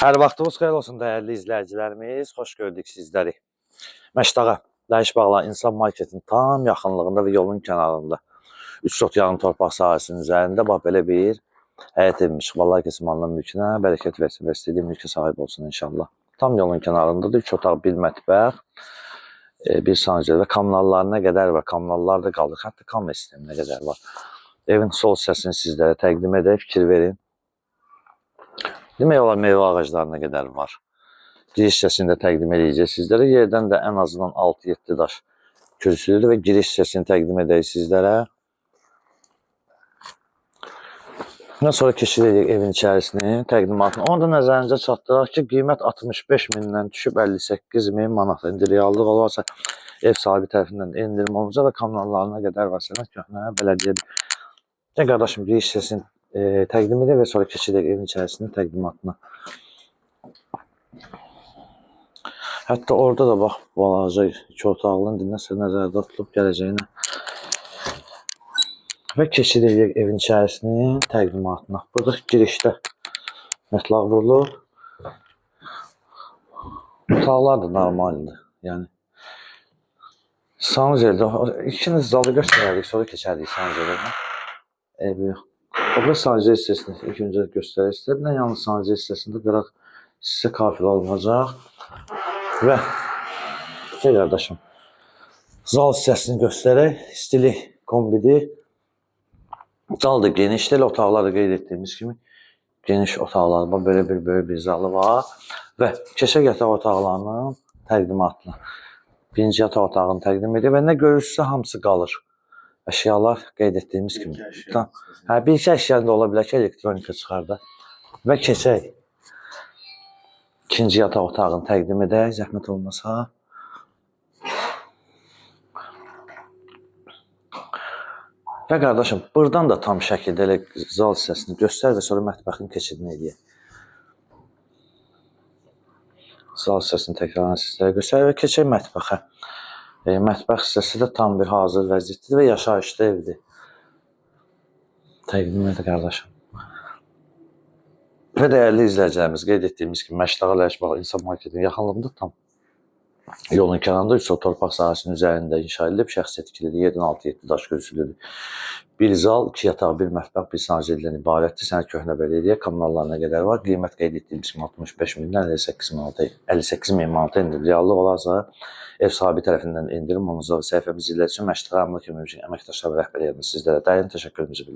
Hər vaxtınız xeyir olsun dəyərli izləyicilərimiz. Xoş gördük sizləri. Məşdağa, Dəyiş Bağlar İnsan Marketinin tam yaxınlığında və yolun kənarında 3 sot yarım torpaq sahəsinin üzərində bax belə bir həyət evmiş. Vallahi kesim alınan mülkünə bərəkət versin və istədiyi mülkə sahib olsun inşallah. Tam yolun kənarındadır. 3 otaq, bir mətbəx, bir sancı və kommunallarına qədər var. Kommunallar da qalır. Hətta kamera sisteminə qədər var. Evin sol hissəsini sizlərə təqdim edək, fikir verin. Demək olar meyvə ağaclarına qədər var. Giriş hissəsini də təqdim edəcək sizlərə. Yerdən də ən azından 6-7 daş kürsülüdür və giriş hissəsini təqdim edək sizlərə. Bundan sonra keçirik evin içərisini, təqdimatını. Onu da nəzərinizə çatdıraq ki, qiymət 65 mindən düşüb 58 min manat. İndi reallıq olarsa ev sahibi tərəfindən endirim olacaq və kommunallarına qədər var. Sənət köhnə bələdiyyədir. Qardaşım, giriş hissəsini təqdim edək və sonra keçirik evin içərisinin təqdimatına. Hətta orada da bax, balaca 2 otaqlı nəsə nəzərdə tutulub gələcəyinə. Və keçirik evin içərisinin təqdimatına. Burada girişdə mətlaq vurulur. Otaqlar da normaldir. Yəni sancerdə ikiniz zalı göstərərik, sonra keçərik sancerdə. Burada sancer hissəsini ilk öncə göstərir sizə. Bir də yalnız sancer hissəsində qıraq sizə kafil olunacaq. Və qardaşım, zal hissəsini göstərək. Stili kombidi. Zal da genişdir. Otaqlar da qeyd etdiyimiz kimi geniş otaqlar var. Böyle bir böyük bir zalı var. Və keçək yataq otaqlarının təqdimatına. Birinci yataq otağını təqdim edir və nə görürsə hamısı qalır. Əşyalar qeyd etdiyimiz kimi. Bir iki əşyanı da ola bilər ki, elektronika çıxarda. Və keçək ikinci yataq otağını təqdim edək, zəhmət olmasa. Və qardaşım, buradan da tam şəkildə elə zal hissəsini göstər və sonra mətbəxin keçidini edək. Zal hissəsini təkrardan sizlərə göstər və keçək mətbəxə. Mətbəx hissəsi də tam bir hazır vəziyyətdir və yaşayışlı evdir. Təqdim edir qardaşım. Və dəyərli izləyicilərimiz, qeyd etdiyimiz kimi Məşdağa Dəyiş Bağlar İnsan Marketinin yaxınlığında tam yolun kənarında 3 torpaq sahəsinin üzərində inşa edilib, şəxsi etkilidir, yerdən 6-7 daş kürsülüdür. Bir zal, 2 yataq, bir mətbəx, bir sancerdən ibarətdir. Sənət köhnə bələdiyyə, kommunallarına qədər var. Qiymət qeyd etdiyimiz kimi 65 mindən 58 min manata endirim. Reallıq olarsa ev sahibi tərəfindən endirim olunacaq. Səhifəmiz ilə üçün Məşdağa Əmlak Mülki əməkdaşlar və rəhbərlərimiz sizlərə dərin təşəkkürümüzü bildirir.